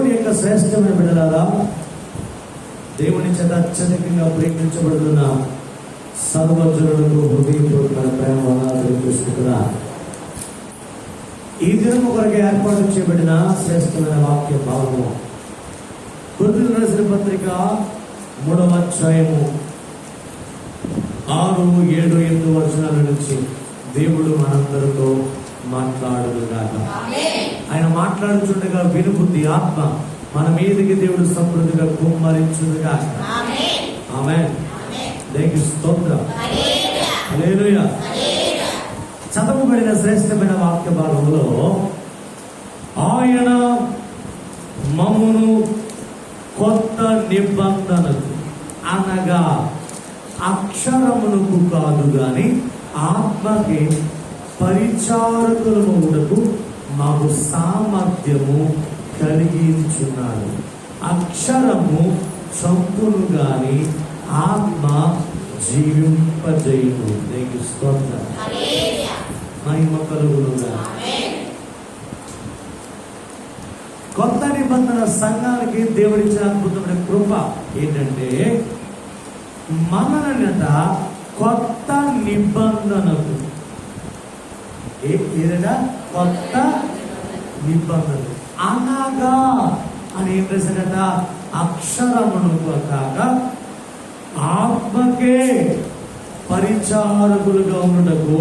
దేవుని యొక్క శ్రేష్టమైన బిడ్డలారా, దేవుని చేత అత్యధికంగా ప్రేమించబడుతున్న సర్వజనులకు హృదయపూర్వక ప్రేమ వందనాలు చూసుకుంటున్నా. ఈ దినము కొరకు ఏర్పాటు చేయబడిన శ్రేష్టమైన వాక్య భాగము కొరింథీయులకు రాసిన పత్రిక 3వ అధ్యాయము 6, 7, 8 వచనాల నుంచి దేవుడు మనందరితో మాట్లాడుగాక. ఆయన మాట్లాడుచుండగా వినుబుద్ధి ఆత్మ మన మీదకి దేవుడు సమృద్ధిగా కుమ్మరించుగాక. ఆమేన్. దేవునికి స్తోత్రం. హల్లెలూయా. చదవబడిన శ్రేష్టమైన వాక్య భాగంలో ఆయన మమ్మును కొత్త నిబంధనకు అనగా అక్షరమునకు కాదు గాని ఆత్మకి పరిచారకులమునకు మాకు సామర్థ్యము కలిగించున్నాడు. అక్షరము చంపును గాని ఆత్మ జీవింపజేయును. దేవునికి స్తోత్రం. మహిమ కలుగునుగా. కొత్త నిబంధన సంఘానికి దేవుడిచ్చిన అద్భుతమైన కృప ఏంటంటే, మననట కొత్త నిబంధనకు ఏదట కొత్త నిబంధన అనగా అని ఏం రాశాడట, అక్షరమునకు కాక ఆత్మకే పరిచారకులుగా ఉండటకు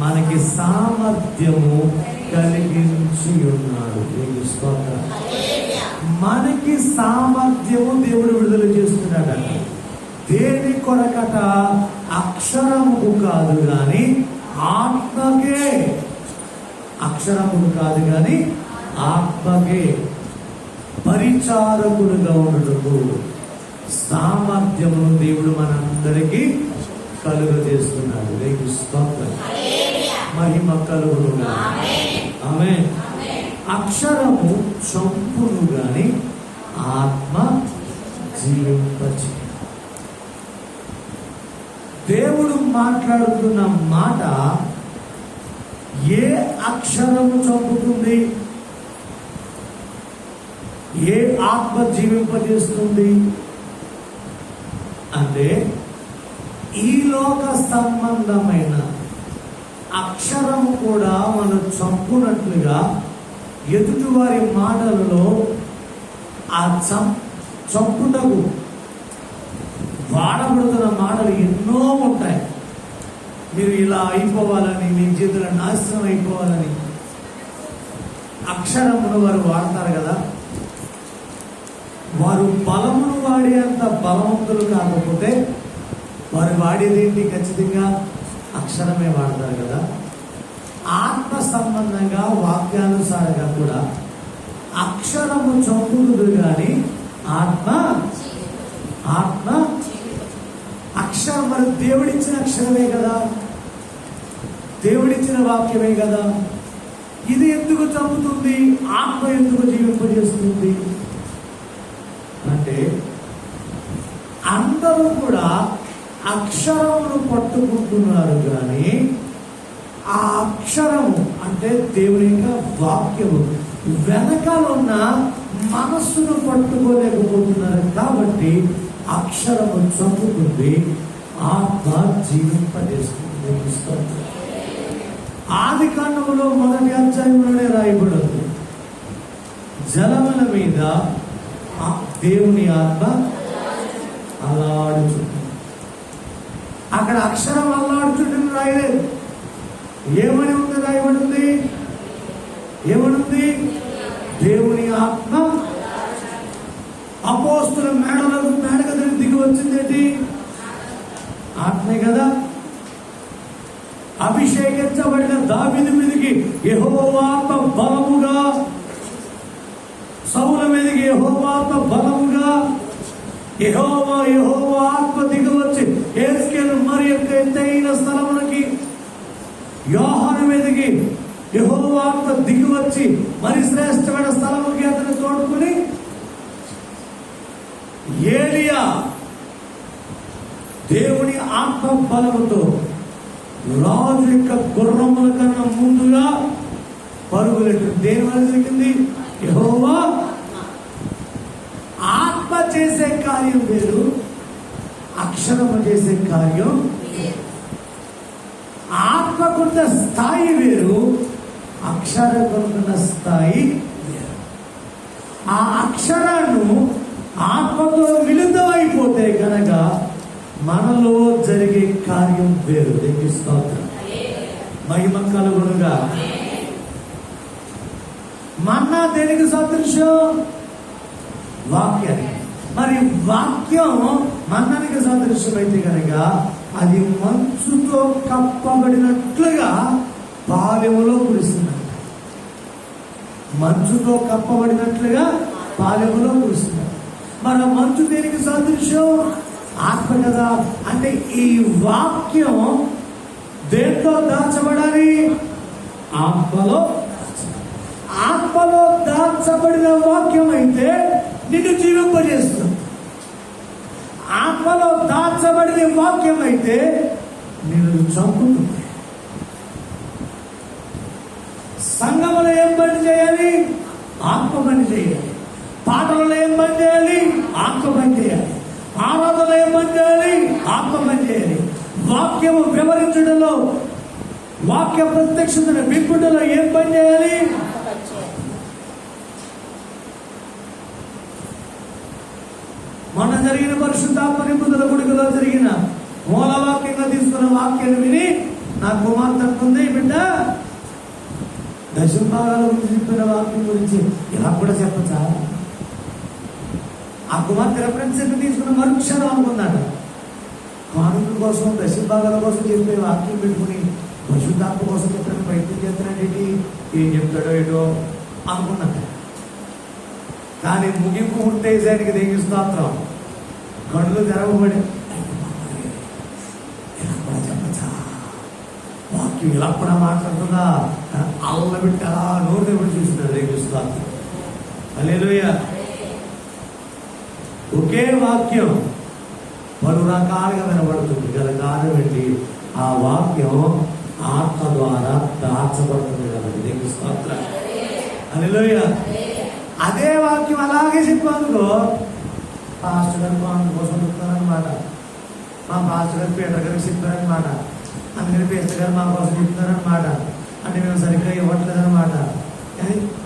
మనకి సామర్థ్యము కలిగించి ఉన్నాడు. మనకి సామర్థ్యము దేవుడు విడుదల చేస్తున్నాడట. దేని కొరకట? అక్షరముకు కాదు గాని ఆత్మకే. అక్షరముకు కాదు గాని ఆత్మకే పరిచారకులుగా ఉండటకు సామర్థ్యమును దేవుడు మనందరికీ కలుగజేస్తున్నాడు. దేవునికి స్తోత్రం. మహిమ కలుగునుగా. ఆమేన్. అక్షరము చంపును గాని ఆత్మ జీవింపజేయును. దేవుడు మాట్లాడుతున్న మాట ఏ అక్షరము చంపుతుంది, ఏ ఆత్మ జీవింపజేస్తుంది అంటే, ఈ లోక సంబంధమైన అక్షరము కూడా మనం చంపునట్లుగా ఎదుటివారి మాటలలో ఆ చంపుటకు వాడబడుతున్న మాటలు ఎన్నో ఉంటాయి. మీరు ఇలా అయిపోవాలని, మీ జీవితంలో నాశనం అయిపోవాలని అక్షరమును వారు వాడతారు కదా. వారు బలమును వాడేంత బలవంతులు కాకపోతే వారు వాడేది ఏంటి? ఖచ్చితంగా అక్షరమే వాడతారు కదా. ఆత్మ సంబంధంగా వాక్యానుసారంగా కూడా అక్షరము చంపుతుంది కానీ ఆత్మ అక్షరం మరి దేవుడిచ్చిన అక్షరమే కదా, దేవుడిచ్చిన వాక్యమే కదా. ఇది ఎందుకు చంపుతుంది? ఆత్మ ఎందుకు జీవింపజేస్తుంది అంటే, అందరూ కూడా అక్షరమును పట్టుకుంటున్నారు కానీ ఆ అక్షరము అంటే దేవుని యొక్క వాక్యము వెనకాల ఉన్న మనస్సును పట్టుకోలేకపోతున్నారు. కాబట్టి అక్షరము చంపుతుంది, ఆత్మ జీవింపజేస్తుంది. ఆది కాండములో 1వ అధ్యాయంలోనే రాయబడింది, జలముల మీద దేవుని ఆత్మ అల్లాడుచుంటుంది. అక్కడ అక్షరం అల్లాడుచుంటుంది రాయలేదు. ఏమని ఉంది రాయబడింది? ఏమనుంది? దేవుని ఆత్మ అపోస్తుల మేడగదిని దిగి వచ్చిందేంటి? ఆత్మే కదా. అభిషేకించబడిన దావీదు మీదకి యెహోవా ఆత్మ బలముగా, సౌల మీదకి యెహోవా ఆత్మ బలముగా, యెహోవా ఆత్మ దిగి వచ్చి యేస్కేలు మరి యొక్క ఎత్తైన స్థలములకి, యోహాను మీదకి యెహోవా ఆత్మ దిగి వచ్చి మరి శ్రేష్టమైన స్థలములకి అతను తోడుకుని, ఏలియా దేవుని ఆత్మ బలముతో రాజు యొక్క గుర్రముల కన్నా ముందుగా పరుగులెట్టు. దేని వల్ల జరిగింది? యెహోవా చేసే కార్యం వేరు, అక్షరము చేసే కార్యం వేరు. ఆత్మకున్న స్థాయి వేరు, అక్షరకున్న స్థాయి వేరు. ఆ అక్షరాన్ని ఆత్మతో మిళితమైపోతే కనుక మనలో జరిగే కార్యం వేరు. దేవుని స్తోత్రం, మహిమ కలుగునుగా. మన్నా దేనికి సదృశ్యం? వాక్యానికి. మరి వాక్యం మన్నానికి సదృశ్యం అయితే కనుక అది మంచుతో కప్పబడినట్లుగా పాలెములో కురుస్తుందంట. మంచుతో కప్పబడినట్లుగా పాలెములో కురుస్తుందంట. మన మంచు దేనికి సదృశ్యం? ఆత్మ కదా. అంటే ఈ వాక్యం దేంట్లో దాచబడాలి? ఆత్మలో. ఆత్మలో దాచబడిన వాక్యం అయితే నిన్ను జీవింపజేస్తుంది. ఆత్మలో దాచబడిన వాక్యం అయితే నిన్ను చంపుతుంది. సంఘములో ఏం పని చేయాలి? ఆత్మ పని చేయాలి. పాటలలో ఏం పని చేయాలి? ఆత్మ పని చేయాలి. ఆరాధనలో ఏం పని చేయాలి? ఆత్మ పని చేయాలి. వాక్యము వివరించడంలో, వాక్య ప్రత్యక్షతను విప్పుటలో ఏం పని చేయాలి? మొన్న జరిగిన పరిశుద్ధాత్మ నింపుదల గుడికలో జరిగిన మూలవాక్యంగా తీసుకున్న వాక్యాన్ని విని నా కుమార్తె అంటుంది, బిడ్డ దశభాగాల గురించి చెప్పిన వాక్యం గురించి ఇలా కూడా చెప్పచ్చా? ఆ కుమార్తె రెఫరెన్స్ తీసుకున్న మరుక్షణం అనుకున్నాడు. కానుక కోసం, దశభాగాల కోసం చెప్పే వాక్యం పెట్టుకుని పరిశుద్ధాత్మ కోసం చెప్పడానికి ప్రయత్నం చేస్తున్నాడేంటి, ఏం చెప్తాడో ఏటో అనుకున్నాడు. కానీ ముగింపు ఉంటేసానికి దేవుని స్తోత్రం, కళ్ళు తెరవబడి ఇలా కూడా చెప్పచ్చా? వాక్యం ఇలా కూడా మాట్లాడుతుందా? అల్ల పెట్టి అలా నోరు తెప్పటి చూస్తున్నాడు దేవుని స్తోత్రం. హల్లెలూయా. ఒకే వాక్యం పలు రకాలుగా వినబడుతుంది. గల కారణం ఏంటి? ఆ వాక్యం ఆత్మ ద్వారా దాచబడుతుంది కాబట్టి దేవుని స్తోత్రం. హల్లెలూయా. అదే వాక్యం అలాగే చెప్పానుకో, పాస్టర్ గారు కానుక కోసం చెప్తారనమాట, మా పాస్టర్ గారు పీటర్ గారికి చెప్పారనమాట, అందుకని పీటర్ గారు మా కోసం చెప్తున్నారనమాట, అంటే మేము సరిగ్గా ఇవ్వట్లేదనమాట,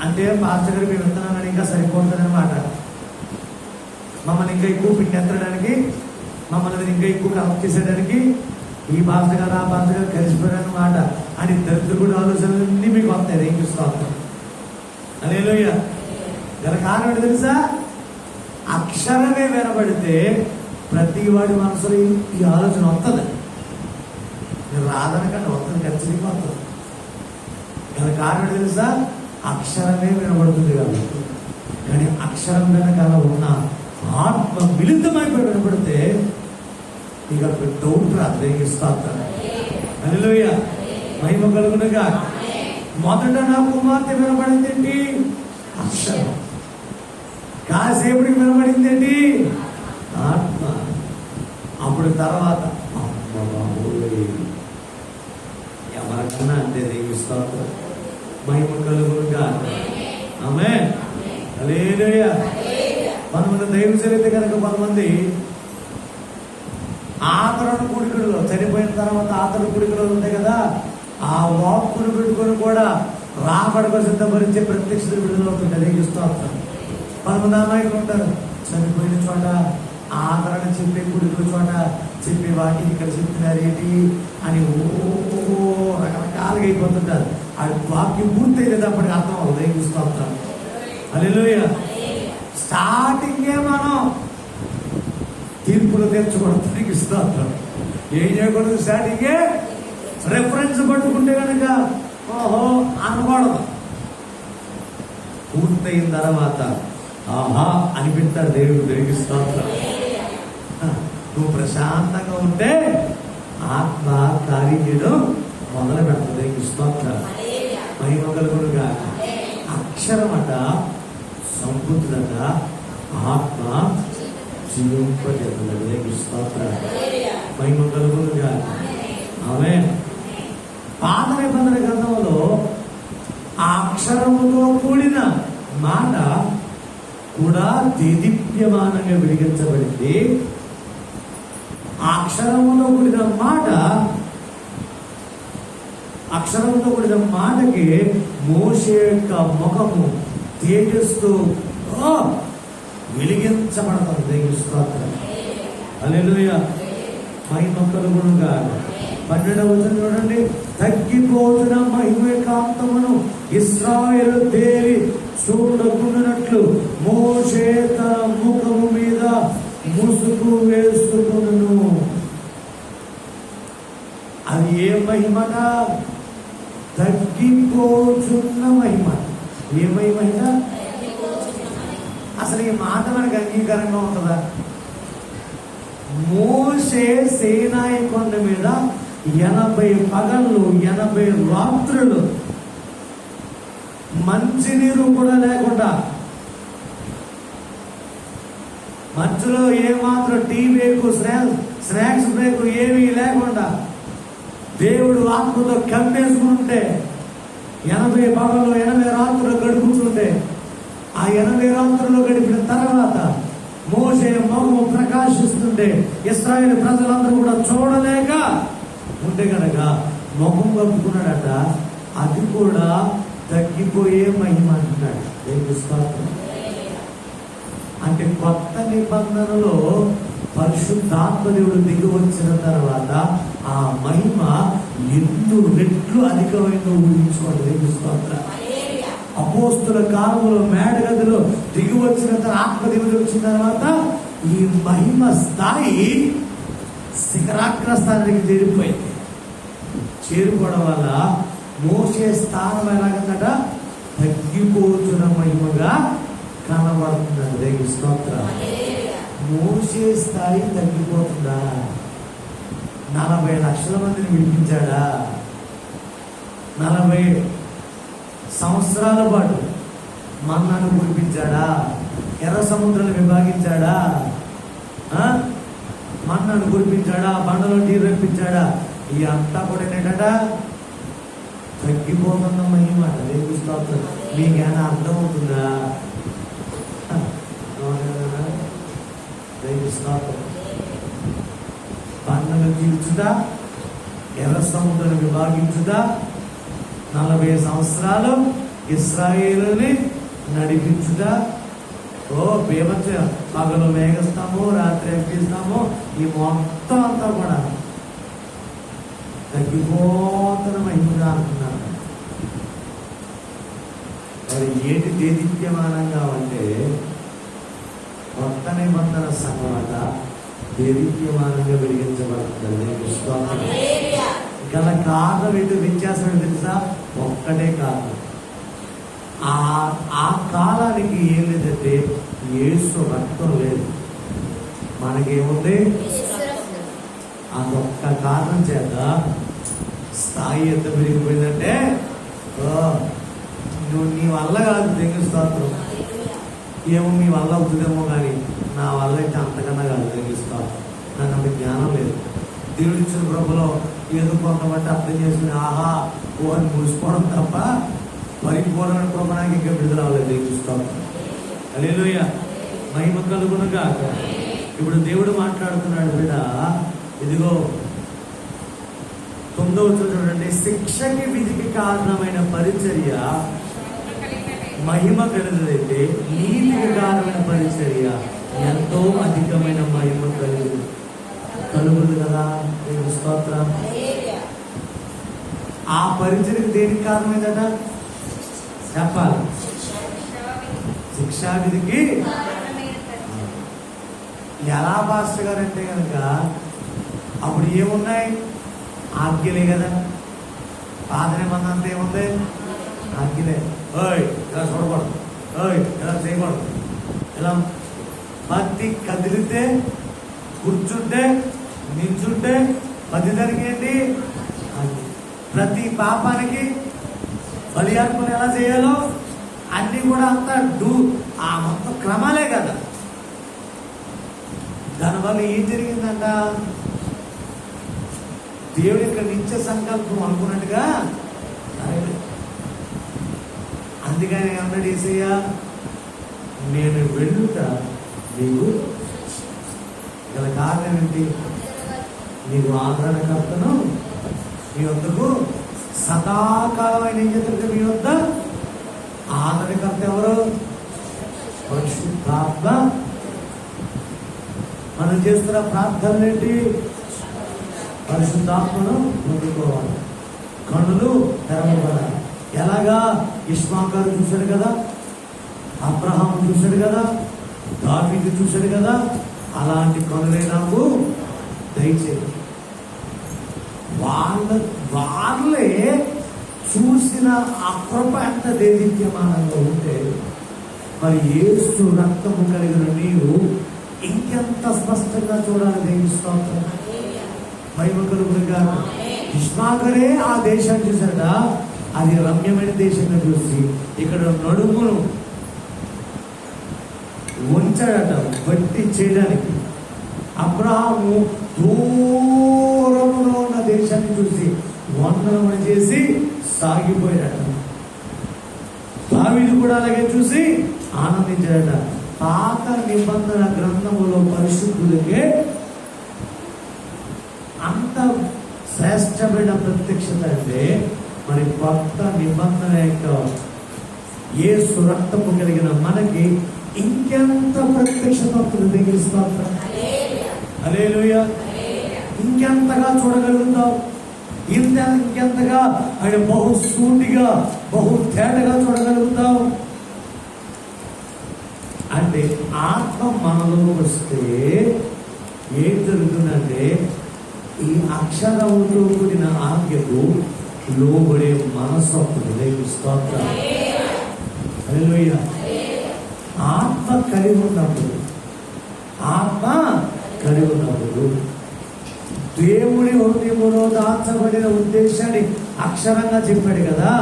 అంటే పాస్టర్ గారు మేము ఇస్తున్నామని ఇంకా సరిపోతుందనమాట, మమ్మల్ని ఇంకా ఎక్కువ పిండెత్తడానికి, మమ్మల్ని ఇంకా ఎక్కువ కలెక్ట్ చేసేయడానికి ఈ పాస్టర్ గారు ఆ పాస్టర్ గారు కలిసిపోయారనమాట అని దరిద్రుడు ఆలోచనలన్నీ మీకు వస్తాయి. ఏం చూస్తాం? హల్లెలూయా. గల కారణం ఏంటి తెలుసా? అక్షరమే వినబడితే ప్రతి వాడి మనసులో ఈ ఆలోచన వస్తుంది. నేను రాదనకంటే వస్తుంది, ఖచ్చితంగా వస్తుంది. గల కారణం ఏంటి తెలుసా? అక్షరమే వినబడుతుంది కాబట్టి. కానీ అక్షరం వెనకాల ఉన్న ఆత్మ మిళితమైపోయి వినబడితే ఇక డౌట్ రాదు. ఇస్తాను. హల్లెలూయా. మహిమ కలుగునుగా. మొదట నా కుమార్తె వినబడింది ఏంటి? అక్షరం. కాసేపటికి వినబడింది ఏంటి? ఆత్మ. అప్పుడు తర్వాత ఎవరికన్నా అంతే దేవిస్తాను. మహిమ కలుగునుగా. ఆమేన్. హల్లెలూయా. కొంతమంది దైవ చరిత్ర కనుక కొంతమంది ఆదరణ కుడికలు చనిపోయిన తర్వాత ఆదరణ కుడికలు ఉంటాయి కదా, ఆ వాక్కును పెట్టుకొని కూడా రాబడక సిద్ధపరిచే ప్రత్యక్షత విడుదలవుతుంది. చూస్తూ ఉంటారు. కొంతమంది అమాయకులు ఉంటారు, చనిపోయిన చోట ఆదరణ చెప్పే కుడికల చోట చెప్పే వాటిని ఇక్కడ చెప్తున్నారు ఏంటి అని రకరకాలుగా అయిపోతుంటారు. ఆ వాక్యం పూర్తయితే అప్పటికి అర్థం అవుతుంది. చూస్తూ ఉంటారు. హల్లెలూయా. స్టార్టింగే మనం తీర్పులు తెచ్చుకోవడానికి ఇస్తాం. ఏం చేయకూడదు? స్టార్టింగే రెఫరెన్స్ పట్టుకుంటే కనుక ఓహో అనకూడదు. పూర్తయిన తర్వాత ఆహా అనిపిస్తాడు దేవుడు. దేవుడికి స్తోత్రం. నువ్వు ప్రశాంతంగా ఉంటే ఆత్మ కార్యం చేయడం మొదలు పెడతాడు. దేవుడికి స్తోత్రం. మహిమ కలుగునుగా. అక్షరం అట సంపూర్ణత, ఆత్మ జీవింపజేస్తుంది. దేవుడికి స్తోత్రం. మహిమ కలుగునుగా. ఆమేన్. పాత నిబంధన గ్రంథంలో ఆ అక్షరముతో కూడిన మాట కూడా దేదీప్యమానంగా వెలిగించబడింది. ఆ అక్షరముతో కూడిన మాటకి మోషే యొక్క ముఖము తేజస్తో వెలిగించబడతారు. దేవుని స్తోత్రం. హల్లెలూయా. మహిమ కలుగునుగా. 12వ వచనం చూడండి. తగ్గిపోతున్న మహిమ కాంతమును ఇశ్రాయేలు తేరి చూడకుండానట్లు మోషే తన ముఖము మీద ముసుగు వేసుకొనును. అది ఏ మహిమట? తగ్గిపోతున్న మహిమ. ఏ మహిమ? అసలు ఈ మాట మనకు అంగీకారంగా ఉంటుందా? మోషే సీనాయి కొండ మీద 80 పగళ్ళు 80 రాత్రులు మంచినీరు కూడా లేకుండా, మధ్యలో ఏమాత్రం టీ బ్రేక్ స్నాక్స్ బ్రేక్ ఏమీ లేకుండా దేవుడు ఆత్మతో కమ్మేసుకుంటే 80 పగళ్ళు 80 రాత్రులు గడుపుతుంటే, ఆ 80 రాత్రులు గడిపిన తర్వాత మోషే ముఖము ప్రకాశిస్తుంటే ఇశ్రాయేలు ప్రజలందరూ కూడా చూడలేక ఉంటే కనుక ముఖం కప్పుకున్నాడట. అది కూడా తగ్గిపోయే మహిమ అంటున్నాడు. అంటే కొత్త నిబంధనలో పరిశుద్ధాత్మ దేవుడు దిగి వచ్చిన తర్వాత ఆ మహిమ ఎన్నో రెట్లు అధికమైన ఊహించుకోండి. అపోస్తుల కాలంలో మేడగదిలో దిగి వచ్చిన ఆత్మదేవుడు వచ్చిన తర్వాత ఈ మహిమ స్థాయి శిఖరాగ్ర స్థానానికి చేరిపోయింది. చేరుకోవడం వల్ల మోసే స్థానం ఎలాగందట? తగ్గిపోతున్న మహిమగా కనబడుతున్నాడు. దేవుని స్తోత్రం. మోసే స్థాయి తగ్గిపోతుందా? 40 లక్షల మందిని విడిపించాడా? 40 సంవత్సరాల పాటు మన్నాను కురిపించాడా? ఎర్ర సముద్రాన్ని విభాగించాడా? మన్నాను కురిపించాడా? బండలో నీరు రప్పించాడా? ఈ అంతా కూడా ఏంటంట? తగ్గిపోతున్న మహిమ. దేవుని స్తోత్రం. మీకేమైనా అర్థమవుతుందా? దేవుని స్తోత్రం. బండలు తీర్చుదా, ఎర్ర సముద్రాన్ని విభాగించుదా, 40 సంవత్సరాలు ఇశ్రాయేలుని నడిపించుదా. బీభత్స, పగలు మేఘస్తాము, రాత్రి ఎక్కిస్తాము. ఈ మొత్తం అంతా కూడా తగ్గిపోతున్న మహిమగా అంటున్నారు. మరి ఏంటి దేదీప్యమానంగా అంటే కొత్త నిబంధన సంగమత దేదీప్యమానంగా వెలిగించబడుతుంది. గల కారణం ఏంటో వ్యత్యాసం తెలుసా? ఒక్కటే కారణం. ఆ కాలానికి ఏం లేదంటే యేసు రక్తం లేదు. మనకేముంది? అదొక్క కారణం చేత స్థాయి ఎంత పెరిగిపోయిందంటే నువ్వు నీ వల్ల కాదు. దేవుని స్తోత్రం. ఏమో మీ వల్ల అవుతుందేమో కానీ నా వల్ల అయితే అంతకన్నా కాదు. దేవుని స్తోత్రం. నాకు అంత జ్ఞానం లేదు. దేవుడి ఇచ్చిన కృపలో ఏదో కొంతమంది అర్థం చేసుకుని ఆహా ఓ అని ముగిసిపోవడం తప్ప పరిపూర్ణ కృప నాకు ఇంకా విడుదల అవ్వలేదు. దేవుని స్తోత్రం. హల్లెలూయా. మహిమ కలుగునుగా. ఇప్పుడు దేవుడు మాట్లాడుతున్నాడు. బిడ్డ ఇదిగో 9వ వచనం చూడండి. శిక్షకి విధికి కారణమైన పరిచర్య మహిమ కలిగినదైతే నీతికి కారణమైన పరిచర్య ఎంతో అధికమైన మహిమ కలుగుతుంది కదా. దేవుని స్తోత్రం. ఆ పరిచర్యకి దేనికి కారణమైందట చెప్పాలి? శిక్షా విధికి. ఎలా పాస్టర్ గారు అంటే కనుక అప్పుడు ఏమున్నాయి? ఆజ్ఞలే కదా. పాత నిబంధన అంతా ఏముంది? ఆజ్ఞలే. ఇలా చూడకూడదు, ఇలా చేయకూడదు, ఇలా భక్తి కదిలితే కూర్చుంటే నిల్చుంటే పది జరిగేంటి. ప్రతి పాపానికి బలి అర్పణ ఎలా చేయాలో అన్ని కూడా అంతా ఆ మొత్తం క్రమాలే కదా. దానివల్ల ఏం జరిగిందంట? దేవుడి యొక్క నిత్య సంకల్పం అనుకున్నట్టుగా. అందుకని ఏమన్నాడు యేసయ్య? నేను వెళ్ళుట నీకు గల కారణం ఏంటి? నీకు ఆదరణకర్తను మీ వద్దకు సదాకాలం ఆయన ఏం చేస్తుంటే మీ వద్ద ఆదరణకర్త ఎవరు? పరిశుద్ధాత్మ. మనం చేస్తున్న ప్రార్థనలు ఏంటి? పరిశుద్ధాత్మను పొందుకోవాలి, కన్నులు తెరవబడాలి. ఎలాగా? ఇష్మాకారు చూశాడు కదా, అబ్రహాం చూశాడు కదా, దావీదు చూశాడు కదా, అలాంటి కనులే నాకు దయచేయి. వాళ్ళే చూసిన అప్రప ఎంత దేదీప్యమానంగా ఉంటే మరి యేసు రక్తము కలిగిన నీవు ఇంకెంత స్పష్టంగా చూడాలి. దేవుని స్తోత్రం. మహిమ కలుగునుగా. ఇష్మాకరే ఆ దేశాన్ని చూశాడ. అది రమ్యమైన దేశంగా చూసి ఇక్కడ నడుమును ఉంచాడట బట్టి చేయడానికి. అబ్రహాము దూరంలో ఉన్న దేశాన్ని చూసి వందనమని చేసి సాగిపోయాడట. దావీదు కూడా అలాగే చూసి ఆనందించాడట. పాత నిబంధన గ్రంథములో పరిశుద్ధులకే అంత శ్రేష్టమైన ప్రత్యక్షత అంటే మరి కొత్త నిబంధన యొక్క యేసు రక్తము కలిగిన మనకి ఇంకెంత ప్రత్యక్షత దగ్గర. హల్లెలూయా. ఇంకెంతగా చూడగలుగుతావు, ఇంకెంతగా ఆయన బహు సూటిగా బహు తేటగా చూడగలుగుతావు అంటే ఆత్మ మనలో వస్తే ఏం జరుగుతుందంటే ఈ అక్షరముతో కూడిన ఆజ్ఞకు లోబడే మనసు అప్పుడు. దేవుని స్తోత్రం. హల్లెలూయా. ఆత్మ కలిగి ఉన్నప్పుడు దేవుడి హృదయములో దాచబడిన ఉద్దేశాన్ని అక్షరంగా చెప్పాడు కదా,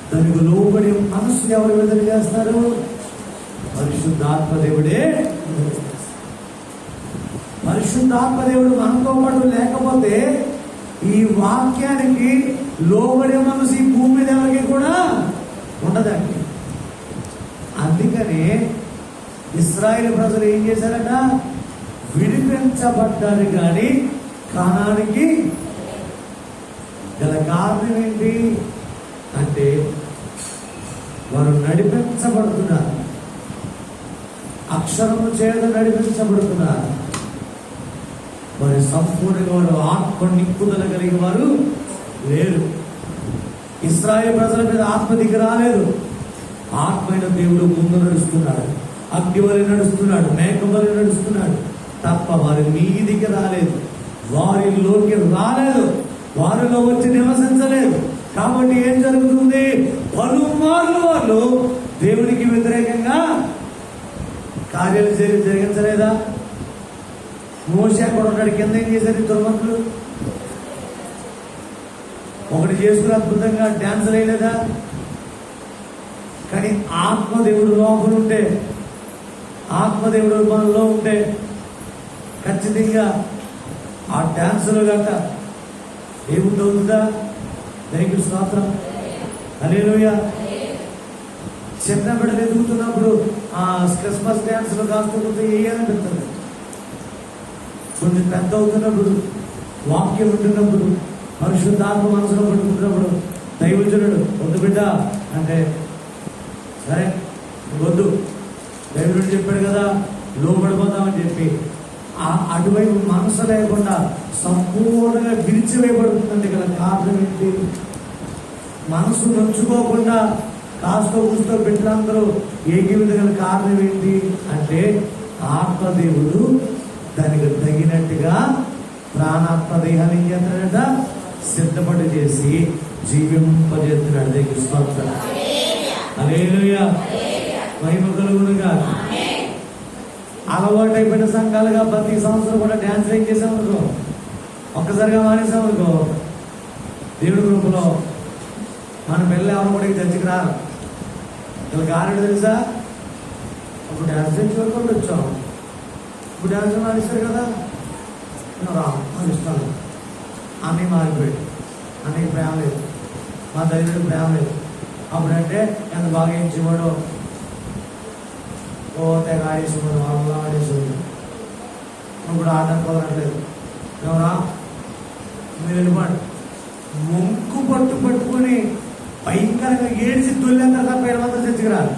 దానికి లోబడి మనసు ఎవరు విడుదల చేస్తారు? పరిశుద్ధాత్మ దేవుడే. పరిశుద్ధాత్మ దేవుడు మనతో పాటు లేకపోతే ఈ వాక్యానికి లోబడే మనసు ఈ భూమి మీద ఎవరికి కూడా ఉండదండి. అందుకనే ఇశ్రాయేలు ప్రజలు ఏం చేశారట? విడిపించబడ్డారు కానీ కానానికి గల కారణం ఏంటి అంటే వారు నడిపించబడుతున్నారు, అక్షరము చేత నడిపించబడుతున్నారు. వారి సంపూర్ణంగా వారు ఆత్మ నింపుదల కలిగి వారు లేరు. ఇశ్రాయేలు ప్రజల మీద ఆత్మ దిగి రాలేదు. ఆత్మైన దేవుడు ముందు నడుస్తున్నాడు, అగ్ని వలె నడుస్తున్నాడు, మేఘం వలె నడుస్తున్నాడు తప్ప వారి మీదికి రాలేదు, వారిలోకి రాలేదు, వారిలో వచ్చి నివసించలేదు. కాబట్టి ఏం జరుగుతుంది? పలుమార్లు వాళ్ళు దేవునికి వ్యతిరేకంగా కార్యాలు జరిగించలేదా? మోషే అక్కడ ఉన్నాడు, కింద ఏం చేశారు దుర్మతులు? ఒకటి చేసుకుని అద్భుతంగా డ్యాన్స్ వేయలేదా? కానీ ఆత్మదేవుడు లోపల ఉంటే, ఆత్మదేవుడు మనలో ఉంటే ఖచ్చితంగా ఆ డ్యాన్సులు గట్ట ఏముంటుందా? దేవునికి స్తోత్రం. హల్లెలూయా. చిన్న బిడ్డలు ఎదుగుతున్నప్పుడు ఆ క్రిస్మస్ డ్యాన్సులు కాస్తూ వేయాలనిపిస్తుంది. కొంచెం పెద్ద అవుతున్నప్పుడు, వాక్యం ఉంటున్నప్పుడు, పరిశుద్ధాత్మ మనసులో పట్టుకుంటున్నప్పుడు దైవజనుడు వద్దు బిడ్డ అంటే సరే వద్దు, దైవజనుడు చెప్పాడు కదా లోపడిపోతామని చెప్పి అటువైపు మనసు లేకుండా సంపూర్ణంగా విరిచివేయబడుతుందండి. గల కారణం ఏంటి? మనసు నొచ్చుకోకుండా కాస్త కూస్తో బిడ్డలందరూ ఏకీవిధ గల కారణం ఏంటి అంటే ఆత్మదేవుడు దానికి తగినట్టుగా ప్రాణాత్మ దేహాన్ని ఏం చేస్తున్నాడట? సిద్ధపడి చేసి జీవింపజేస్తున్నాడు. దేవునికి స్తోత్రం. హల్లెలూయా. మహిమ కలుగునుగా. అలవాటు అయిపోయిన సంఘాలుగా ప్రతి సంవత్సరం కూడా డ్యాన్స్ ఏం చేసామనుకో, ఒక్కసారిగా మానేసామనుకో, దేవుడి గ్రూపులో మన పిల్లలు ఎవరు కూడా చర్చికి రారు. వీళ్ళకి ఆరేడు తెలుసా? అప్పుడు డ్యాన్స్ చూడకుండా వచ్చాం, ఇప్పుడు డ్యాన్స్ మానేస్తారు కదా, రా ఇస్తాను. అన్నీ మారిపోయాడు, అన్నీ ప్రేమ లేదు, మా తల్లిదండ్రులు ప్రేమ లేదు. అప్పుడంటే ఎంత బాగా ఇచ్చేవాడు. ఓ తెగ ఆడేసుకున్నాను, అలా ఆడేసుకున్నాను. ఇప్పుడు ఆడడానికి కుదరట్లేదు. ఎవరా మీరు వెళ్ళిపోండి. మొంకు పట్టుకొని భయంకరంగా ఏడిసి తొలింత పేరు మాత్రం తెచ్చుకురారు.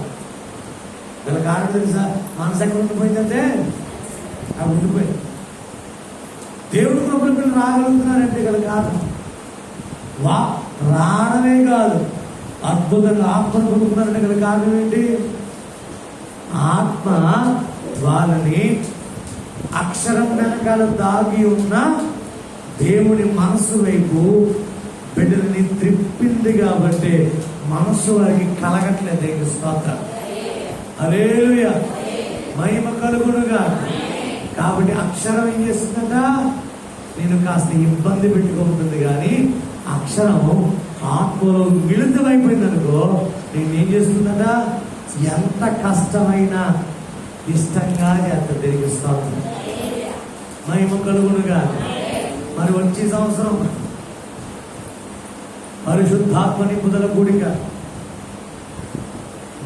వీళ్ళ కారణం తెలుసా? మనసు ఎక్కడ ఉండిపోయిందంటే అవి ఉండిపోయింది. దేవుడి కృపల పిల్లలు రాగలుగుతున్నారంటే గల కారణం రావడమే కాదు, అద్భుతంగా ఆత్మను పొందుతున్నారంటే గల కారణం ఏంటి? ఆత్మ వాళ్ళని అక్షరం వెనకాల దాగి ఉన్న దేవుని మనస్సు వైపు బిడ్డలని త్రిప్పింది. కాబట్టి మనస్సు వారికి కలగట్లేదు. దేవుని స్తోత్రం, హల్లెలూయా, మహిమ కలుగునుగా. కాబట్టి అక్షరం ఏం చేస్తుందట? నేను కాస్త ఇబ్బంది పెట్టుకుంటుంది, కానీ అక్షరం ఆత్మలో మిళితమైపోయింది అనుకో, నేను ఏం చేస్తుందట? ఎంత కష్టమైనా ఇష్టంగా చేస్తా. దేవుని స్తోత్రం, మహిమ కలుగునుగా. మరి వచ్చే సంవత్సరం పరిశుద్ధాత్మ నింపుదల కూడిక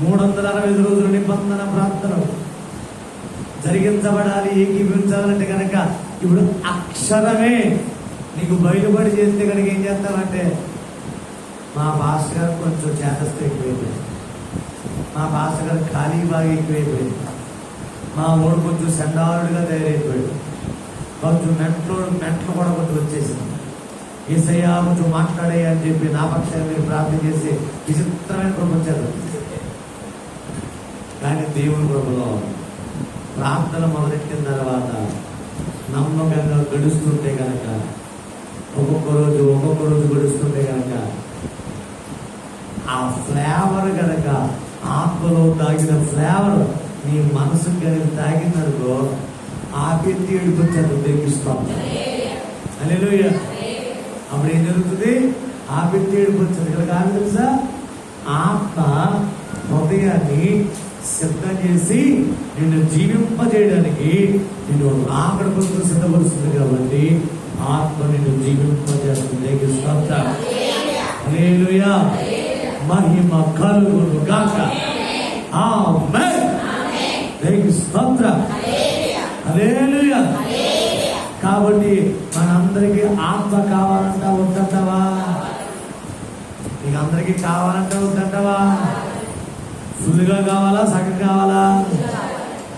365 రోజుల నిబంధన ప్రార్థనలు జరిగించబడాలి, ఏకీభవించాలంటే కనుక ఇప్పుడు అక్షరమే నీకు బయలుపడి చేస్తే కనుక ఏం చేస్తామంటే, మా భాష గారు కొంచెం చేతస్థ ఎక్కువైపోయింది, మా భాష గారు ఖాళీ బాగా ఎక్కువైపోయింది, మా ఊడు కొంచెం సెండారుడుగా తయారైపోయాడు, కొంచెం మెంట్లు కూడా కొంచెం వచ్చేసింది, యేసయ్యా కొంచెం మాట్లాడే అని చెప్పి నా పక్షాన్ని మీరు ప్రార్థన చేసి విచిత్రమైన ప్రపంచాలు. కానీ దేవుని కృపలో ప్రార్థన మొదలెట్టిన తర్వాత నమ్మకంగా గడుస్తుంటే కనుక, ఒక్కొక్క రోజు గడుస్తుంటే కనుక ఆ ఫ్లేవర్ కనుక, ఆత్మలో తాగిన ఫ్లేవర్ నీ మనసుకు కనుక తాగిందనుకో, ఆపెత్తి ఏడుకొచ్చాను తెప్పిస్తాం. హల్లెలూయా. అప్పుడు ఏం జరుగుతుంది? ఆపెత్తి ఏడుకొచ్చింది కదా. కాదు తెలుసా? ఆత్మ హృదయాన్ని సిద్ధం చేసి నిన్ను జీవింపజేయడానికి నిన్ను రాకడ కోసం సిద్ధపరుస్తుంది. కాబట్టి ఆత్మ నిన్ను జీవింపజేస్తుంది. హల్లెలూయా, మహిమ కలుగును గాక. ఆమేన్. దేవునికి స్తోత్రం, హల్లెలూయా. కాబట్టి మనందరికీ ఆత్మ కావాలంట వద్దంటావా? నీకు అందరికీ కావాలంట వద్దంటావా? ఫుల్గా కావాలా, సగం కావాలా?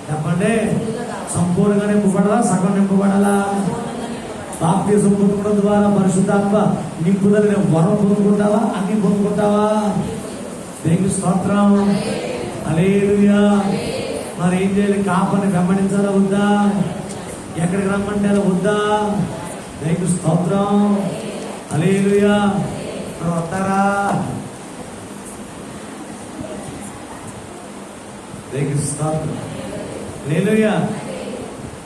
చెప్పండి. సంపూర్ణంగా నింపబడాలా, సగం నింపబడాలా? బాప్తిసం పొందుకోవడం ద్వారా పరిశుద్ధాత్మ నింపుదల వరం పొందుకుంటావా? అన్ని పొందుకుంటావా? దేవునికి స్తోత్రం, హల్లెలూయా. మరి ఏం చేయాలి? కాపని వెంబడించాలా వద్దా? ఎక్కడికి రమ్మంటే వద్దా? దేవునికి స్తోత్రం, హల్లెలూయా. వస్తారా? దేవునికి స్తోత్రం, హల్లెలూయా.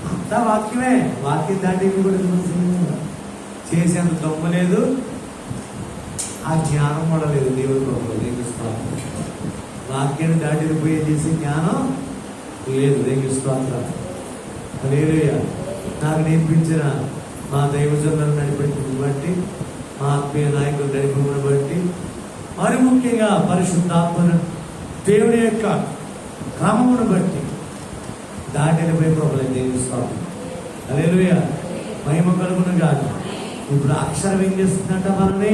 అంతా వాక్యమే. వాక్యం దాటి కూడా చేసేంత దొంగ లేదు, ఆ జ్ఞానం కూడా లేదు. దేవుడి ప్రభుత్వం దేవునికి స్తోత్రం. వాక్యాన్ని దాటిపోయి చేసే జ్ఞానం లేదు. దేవునికి స్తోత్రం, హల్లెలూయా. నాకు నేర్పించిన మా దైవజనులను నడిపించడం బట్టి, మా ఆత్మీయ నాయకులు నడిపడం బట్టి, మరి ముఖ్యంగా పరిశుద్ధాత్మను దేవుని యొక్క క్రమమును బట్టి దాటిపోయి ప్రభుత్వం దేవుని స్తోత్రం, హల్లెలూయా. మహిమ కలుగును కాదు. ఇప్పుడు అక్షరం ఏం చేస్తుందంట? మనల్ని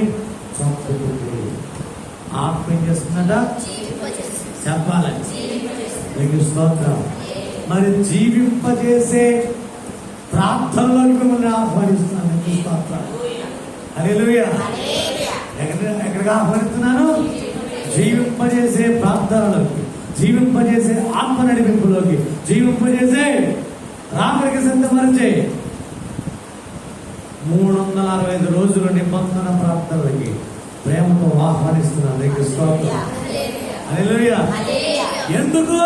చంపుతుంది. ఆత్మ ఏం చేస్తుందంట? చెప్పాలని. దేవుని స్తోత్రం. మరి జీవింపజేసే ప్రార్థనలోకి మిమ్మల్ని ఆహ్వానిస్తున్నాను. హల్లెలూయా. ఎక్కడికి ఆహ్వానిస్తున్నాను? జీవింపజేసే ప్రార్థనలోకి, జీవింపజేసే ఆత్మ నడిపింపులోకి, జీవింపజేసే రాకడికి సిద్ధపరిచే 365 రోజుల నిబంధన ప్రార్థనలకి ప్రేమతో ఆహ్వానిస్తున్నాను. దేవునికి స్తోత్రం, హల్లెలూయా. ఎందుకు?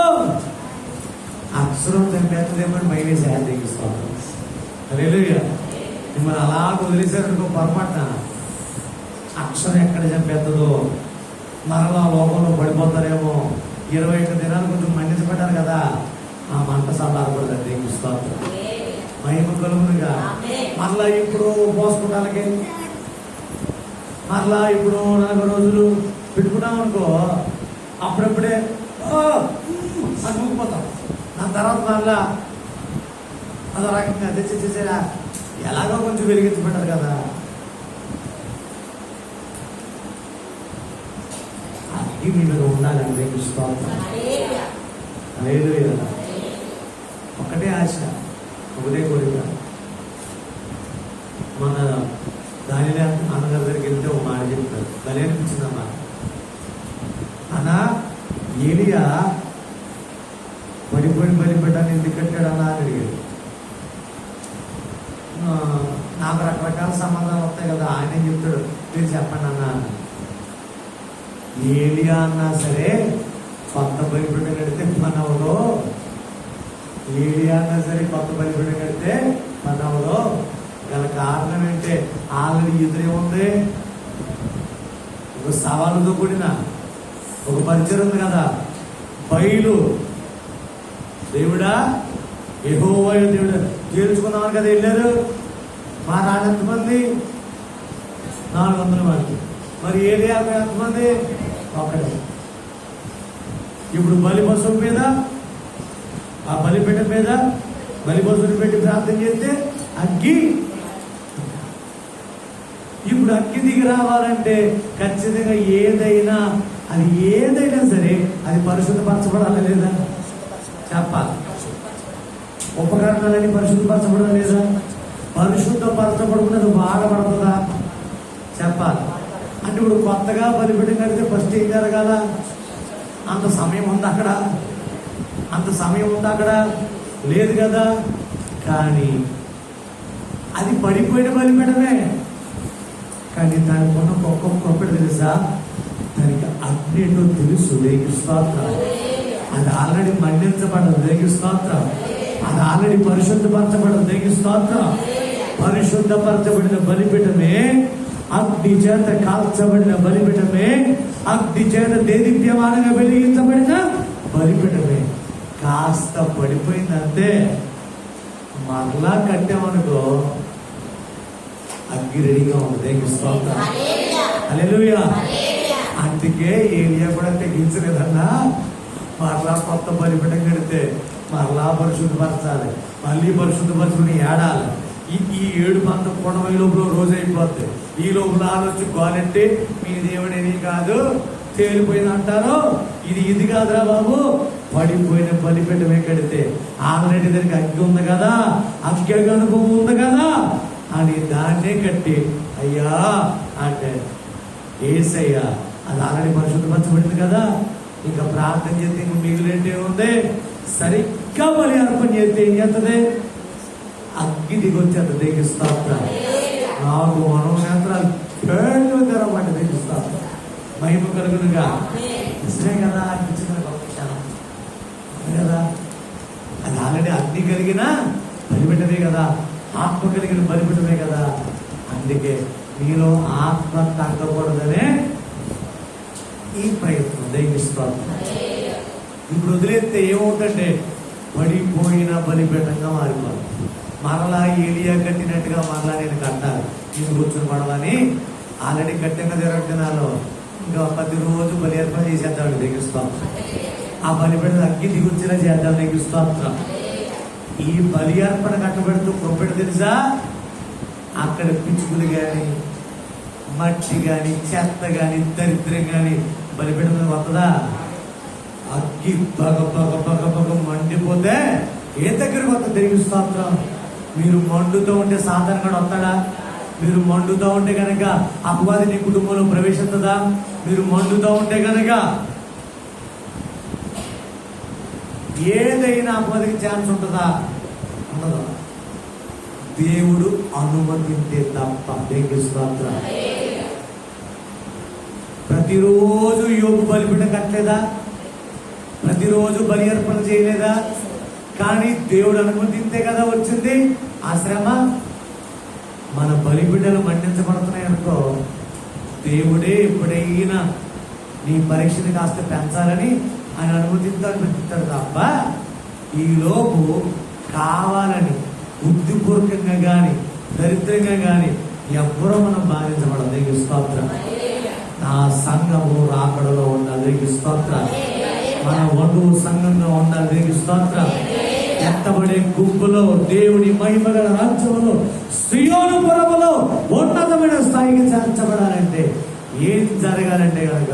అక్షరం చంపేస్తుందేమని మైవేసి దేవునికి స్తోత్రం, హల్లెలూయా. మిమ్మల్ని అలా వదిలేసారనుకో, పొరపాటున అక్షరం ఎక్కడ చంపేస్తుందో, మరలా లోకంలో పడిపోతారేమో. 21 దినాలు కొంచెం మండించబడ్డారు కదా, ఆ మంట సాధారపడదు. దేవునికి స్తోత్రం, మహిమ కలుగునుగా. మరలా ఇప్పుడు పోసుకుంటానికి, మరలా ఇప్పుడు 40 రోజులు పెట్టుకున్నాం అనుకో, అప్పుడప్పుడే అనుకుపోతాం. ఆ తర్వాత మళ్ళా అదో రకంగా తెచ్చేసేలా ఎలాగో కొంచెం వెలిగించబడ్డారు కదా. అగ్గి మీ మీద ఉండాలంటే స్తోత్రం. హల్లెలూయా. ఒకటే ఆశ, ఒకటే కోరిక. మన దానిలో అన్నగారి దగ్గరికి వెళ్తే ఒక మాట చెప్తారు, భలే అనిపించిందమ్మా. అన్న ఏలియా పడిపోయిన బలిపెట్టాలని ఎందుకు కట్టాడు అన్న అని అడిగాడు. నాకు రకరకాల సంబంధాలు వస్తాయి కదా, ఆయన చెప్తాడు, మీరు చెప్పండి అన్న. ఏలియా అన్నా సరే కొత్త బలిపీఠం కడితే పని అవ్వదు. ఏలియా అన్నా సరే కొత్త బలిపీఠం కడితే పని అవ్వదు. గల కారణం ఏంటంటే ఆల్రెడీ ఎదురేముంది, ఒక సవాలుతో కూడిన ఒక పరిచయం ఉంది కదా. బయలు దేవుడా యెహోవా దేవుడు తేల్చుకున్నామని కదా వెళ్ళారు. మా రాజు ఎంతమంది? 400 మంది. మరి ఏలియా ఎంతమంది? ఒకటే. ఇప్పుడు బలి పశువు మీద, ఆ బలిపీఠం మీద బలి పశువుని పెట్టి ప్రార్థన చేస్తే అగ్గి, ఇప్పుడు అగ్గి దిగి రావాలంటే ఖచ్చితంగా ఏదైనా సరే అది పరిశుద్ధపరచబడాలా లేదా చెప్పాలి. ఉపకరణాలని పరిశుద్ధపరచబడాలా లేదా? పరిశుద్ధపరచబడుకున్నది వాడబడుతుందా చెప్పాలి. అంటే ఇప్పుడు కొత్తగా బలిపీఠం కడితే ఫస్ట్ ఏం జరగాల? అంత సమయం ఉంది అక్కడ? అంత సమయం ఉంది అక్కడ? లేదు కదా. కానీ అది పడిపోయిన బలిపీఠమే. కానీ దానికి ఉన్న ఒక్కొక్క తెలుసా? దానికి అగ్నితో తెలుసు. దేవుని స్తోత్రం. అది ఆల్రెడీ మండించబడదు. దేవుని స్తోత్రం. అది ఆల్రెడీ పరిశుద్ధపరచబడదు. దేవుని స్తోత్రం. పరిశుద్ధపరచబడిన బలిపీఠమే, అగ్ని చేత కాల్చబడిన బలిపీఠమే, అగ్ని చేత దేదీప్యమానంగా వెలిగించబడిన బలిపీఠమే. కాస్త పడిపోయిందంటే మరలా కట్టామనుకో అగ్గి రెడీగా ఉంది. దేవుని స్తోత్రం. హల్లెలూయా. అందుకే ఏలియా కూడా తెగించలేదన్నా. మరలా కొత్త బలిపీఠం కడితే మరలా పరిశుద్ధపరచాలి, మళ్ళీ పరిశుద్ధపరచుకుని ఏడాలి. ఈ 7 మంది కొనవ లోపల రోజు అయిపోద్ది. ఈ లోపల ఆలోచి గోలంటే మీ దేవుడేది కాదు, తేలిపోయింది అంటారు. ఇది కాదురా బాబు, పడిపోయిన బలిపీఠమే కడితే ఆల్రెడీ దానికి అగ్గి ఉంది కదా, అగ్గి అనుభవం ఉంది కదా అని దాన్నే కట్టి అయ్యా అంటే ఏసయ్యా అది ఆల్రెడీ పరిశుద్ధపరచబడింది కదా, ఇంకా ప్రార్థన చేస్తే ఇంక మిగిలింటే ఉంది. సరిగ్గా బలి అర్పణ చేస్తే ఏం చేస్తుంది? అగ్గి దిగొచ్చేంత దిగిస్తాం. నాకు మనోనేత్రాలు పేర్లు తెరవంటి దిగిస్తాం. మహిమ కలుగునుగా. నిజమే కదా అనిపించిన క్షణం కదా. అది ఆల్రెడీ అగ్ని కలిగిన బలిపెట్టమే కదా, ఆత్మ కలిగిన బలిపెట్టమే కదా. అందుకే మీలో ఆత్మ తగ్గకూడదనే ఈ ప్రయత్నం. దైవిస్తాం. ఇప్పుడు వదిలేస్తే ఏమవుతుందంటే పడిపోయిన బలిపీఠంగా మారిపోదు. మరలా ఏలియా కట్టినట్టుగా మరలా నేను కట్టాలి, నేను కూర్చుని పడవని ఆల్రెడీ కట్టిన జరుగుతున్నాలో ఇంకా 10 రోజు బలి అర్పణ చేసేద్దాం. దిగిస్తాం. ఆ బలిపీఠం అగ్గి దిగుచ్చేలా చేద్దాం. దిగిస్తాం. ఈ బలి అర్పణ కట్టబెడుతూ కొప్పెడు తెలుసా? అక్కడ పిచ్చుకులు కానీ, మట్టి కానీ, చెత్త కానీ, దరిద్రం కానీ బలిపీఠం మీద వస్తుందా? అగ్గి బగ బగ బగ బగ మండిపోతే ఏ దగ్గరకు వస్తుంది? తిరిగి స్తోత్రం. మీరు మండుతూ ఉంటే సాధారణంగా వస్తాడా? మీరు మండుతూ ఉంటే కనుక అపవాది నీ కుటుంబంలో ప్రవేశిస్తుందా? మీరు మండుతూ ఉంటే కనుక ఏదైనా అపవాదికి ఛాన్స్ ఉంటుందా? ఉండదు. దేవుడు అనుమతింటే తప్ప. దేవుని స్తోత్రం. ప్రతిరోజు యోగు బలిపీఠం కట్టలేదా? ప్రతిరోజు బలి అర్పణ చేయలేదా? కానీ దేవుడు అనుమతింతే కదా వచ్చింది ఆ శ్రమ. మన బలిపీఠాలు మండించబడుతున్నాయి అనుకో, దేవుడే ఎప్పుడైనా నీ పరీక్షని కాస్త పెంచాలని ఆయన అనుమతిస్తాడు తప్ప ఈలోపు కావాలని బుద్ధిపూర్వకంగా కానీ దరిద్రంగా కానీ ఎవ్వరూ మనం బాధించబడదు. దేవుని స్తోత్రం. నా సంఘము రాకడలో ఉన్న దేవుని స్తోత్రం. మన వధువు సంఘంగా ఉండాలి. దేవునికి స్తోత్రం. ఎత్తబడే గుంపులో దేవుని మహిమగల రాజ్యంలో సియోను పురములో ఉన్నతమైన స్థాయికి చేర్చబడాలంటే ఏం జరగాలంటే కనుక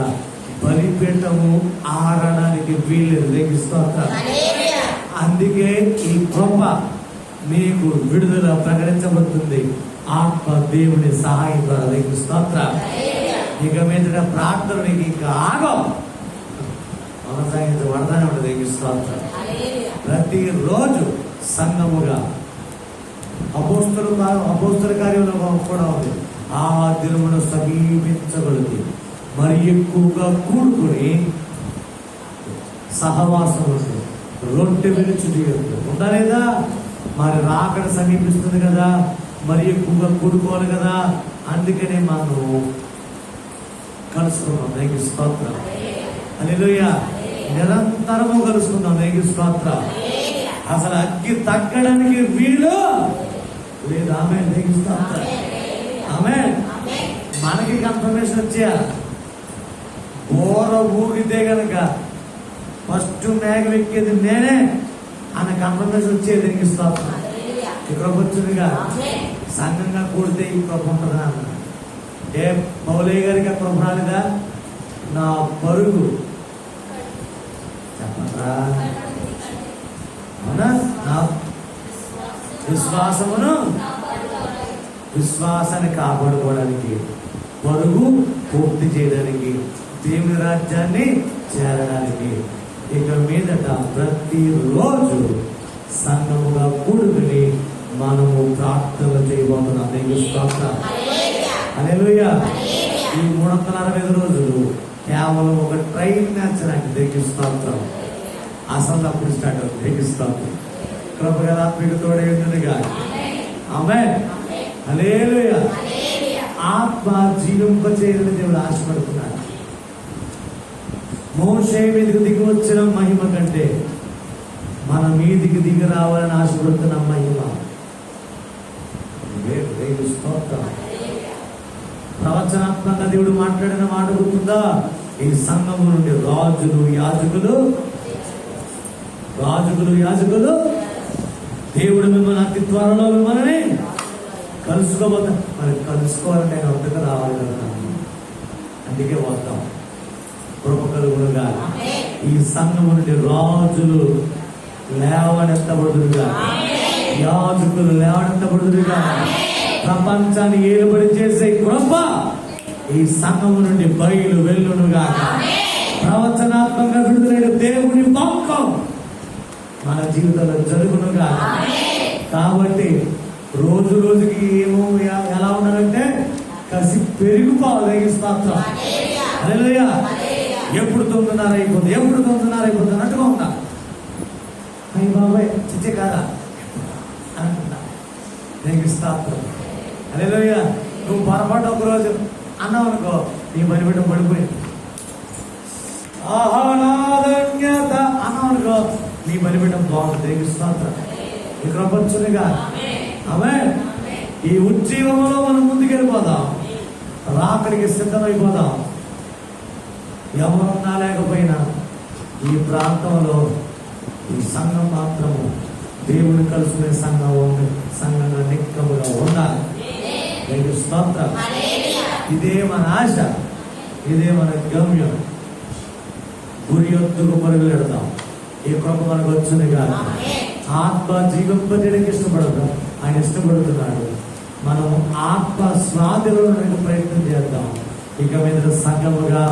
బలిపీఠము ఆరడానికి వీలు. దేవునికి స్తోత్రం. అందుకే ఈ కృప మీకు విడుదల ప్రకటించబడుతుంది ఆత్మ దేవుని సహాయం ద్వారా. దేవునికి స్తోత్రం. ఇక మీద ప్రార్థన నీకు ఇంకా ఆగం కొనసాగించబడతానే ఉంటుంది. దేవునికి స్తోత్రం. ప్రతిరోజు సంఘముగా అపోస్తల కార్యంలో కూడా ఉంది. ఆ దినమును సమీపించగలిగి మరి ఎక్కువగా కూడుకుని సహవాసం ఉంటుంది. రొట్టె విరుచుడి ఉందా లేదా? మరి రాకడ సమీపిస్తుంది కదా, మరి ఎక్కువగా కూడుకోవాలి కదా. అందుకనే మనం కలుసుకున్నాం. దేవునికి స్తోత్రం. హల్లెలూయా. నిరంతరము కలుసుకుందాం. దేవునికి స్తోత్రం. అసలు అగ్గి తగ్గడానికి వీలు లేదు. ఆమేన్. దేవునికి స్తోత్రం. ఆమేన్. మనకి కన్ఫర్మేషన్ వచ్చా బోర ఊగితే గనక ఫస్ట్ మేఘం ఎక్కేది నేనే అన్న కన్ఫర్మేషన్ వచ్చేది. దీనికి స్తోత్రం. ఇక్కడ వచ్చిందిగా సంఘంగా కూడితే ఈ కృప ఉంటుందా అన్న. ఏ పౌలయ్య గారికి ఆ కృప రాలేదా? నా పరుగు చెప్పరా? అవునా? నా విశ్వాసాన్ని కాపాడుకోవడానికి, పరుగు పూర్తి చేయడానికి, దేవుని రాజ్యాన్ని చేరడానికి ఇక మీదట ప్రతిరోజు సంఘముగా కూడుకుని మనము ప్రార్థన చేయబోతున్నాం. దేవునికి స్తోత్రం. హల్లెలూయా. ఈ 365 రోజులు కేవలం ఒక ట్రైన్ నచ్చడానికి. దేవునికి స్తోత్రం. అసలు అప్పుడు స్టార్ట్ అవుతుంది. దేవునికి స్తోత్రం. కృపగల ఆత్మీయ తోడే ఉంటుందిగా. ఆమేన్. హల్లెలూయా. ఆత్మ జీవింపచేయాలని దేవుడు ఆశపడుతున్నాడు. మోషే మీదకి దిగి వచ్చిన మహిమ కంటే మన మీదికి దిగి రావాలని ఆశపడుతున్న మహిమ. దేవునికి స్తోత్రం. ప్రవచనాత్మకంగా దేవుడు మాట్లాడిన మాట గుర్తుందా? ఈ సంఘము నుండి రాజులు యాజకులు దేవుడు మిమ్మల్ని అతి త్వరలో మిమ్మల్ని కలుసుకోబోతా. మరి కలుసుకోవాలంటే ఆయన వద్దకు రావాలి కదా. అందుకే వద్దాం. కృప కలుగునుగా. ఈ సంఘము నుండి రాజులు లేవనెత్తబడుదురుగా, యాజకులు లేవనెత్తబడుదురుగా. ప్రపంచాన్ని ఏలుబడి చేసే కృప ఈ సంఘము నుండి బయలు వెళ్ళునుగా. ప్రవచనాత్మకంగా విడుదలైన దేవుని వాక్యం మన జీవితంలో జరుగునుగా. కాబట్టి రోజు రోజుకి ఏమో ఎలా ఉన్నారంటే కసి పెరిగిపోవాలి. దేవునికి స్తోత్రం. హల్లెలూయా. ఎప్పుడు 9:30 అయిపోతుంది అన్నట్టుగా ఉందా? అయ్యి బాబాయ్ చిచ్చే కాదా అనుకుంటా. దేవునికి స్తోత్రం. హల్లెలూయా. నువ్వు పొరపాటు ఒకరోజు అన్నావు అనుకో, నీ బలిపీఠం పడిపోయింది. ఆహానాదన్యత అన్నావు అనుకో, నీ బలిపీఠం బాగుంది. దేవునికి స్తోత్రం. ఈ ప్రపంచునిగా. ఆమేన్. ఈ ఉజ్జీవంలో మనం ముందుకెళ్ళిపోదాం. రాకడికి సిద్ధమైపోదాం. ఎవరున్నా లేకపోయినా ఈ ప్రాంతంలో ఈ సంఘం మాత్రము దేవుని కలుసుకునే సంఘంగా నిక్కముగా ఉండాలి. దేవునికి స్తోత్రం. ఇదే మన ఆశ, ఇదే మన గమ్యం. గురి యొద్దకు పరుగులెడతాం. ఈ కృప మనకు వచ్చింది కాదు. ఆత్మ జీవింపజేయడానికి ఇష్టపడతాం. ఆయన ఇష్టపడుతున్నాడు. మనం ఆత్మ స్వాధీనంలో ప్రయత్నం చేద్దాం. ఇక మీద సంఘముగా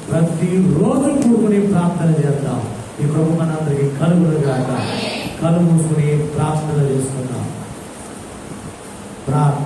ప్రతిరోజు కూడుకుని ప్రార్థన చేద్దాం. ఈ కృప మనందరికీ కలుగునుగాక. కళ్ళు మూసుకుని ప్రార్థన చేసుకుందాం. ప్రార్థన.